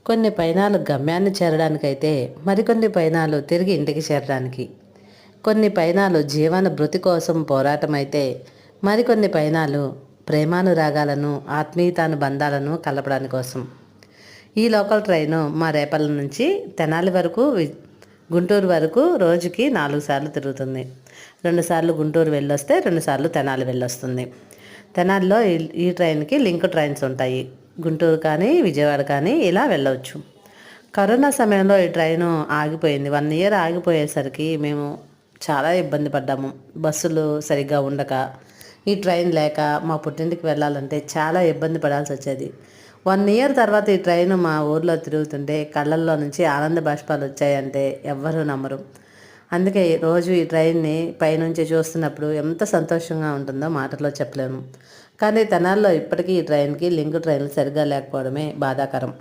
కొన్ని పయనాలు గమ్యాన్ని చేరడానికైతే మరికొన్ని పయనాలు తిరిగి ఇంటికి చేరడానికి. కొన్ని పయనాలు జీవన భృతి కోసం పోరాటం అయితే మరికొన్ని పయనాలు ప్రేమానురాగాలను ఆత్మీయతానుబంధాలను కలపడానికి కోసం. ఈ లోకల్ ట్రైను మా రేపల్ల నుంచి తెనాలి వరకు గుంటూరు వరకు రోజుకి 4 సార్లు తిరుగుతుంది. 2 సార్లు గుంటూరు వెళ్ళొస్తే 2 సార్లు తెనాలి వెళ్ళొస్తుంది. తెనాలిలో ఈ ట్రైన్కి లింక్ ట్రైన్స్ ఉంటాయి. గుంటూరు కానీ విజయవాడ కానీ ఇలా వెళ్ళవచ్చు. కరోనా సమయంలో ఈ ట్రైను ఆగిపోయింది. 1 ఇయర్ ఆగిపోయేసరికి మేము చాలా ఇబ్బంది పడ్డాము. బస్సులు సరిగ్గా ఉండక, ఈ ట్రైన్ లేక మా పుట్టింటికి వెళ్ళాలంటే చాలా ఇబ్బంది పడాల్సి వచ్చేది. 1 ఇయర్ తర్వాత ఈ ట్రైన్ మా ఊర్లో తిరుగుతుంటే కళ్ళల్లో నుంచి ఆనంద బాష్పాలు వచ్చాయంటే ఎవ్వరూ నమ్మరు. అందుకే రోజు ఈ ట్రైన్ని పైనుంచి చూస్తున్నప్పుడు ఎంత సంతోషంగా ఉంటుందో మాటల్లో చెప్పలేము. కానీ తెనాల్లో ఇప్పటికీ ఈ ట్రైన్కి లింక్ ట్రైన్లు సరిగ్గా లేకపోవడమే బాధాకరం.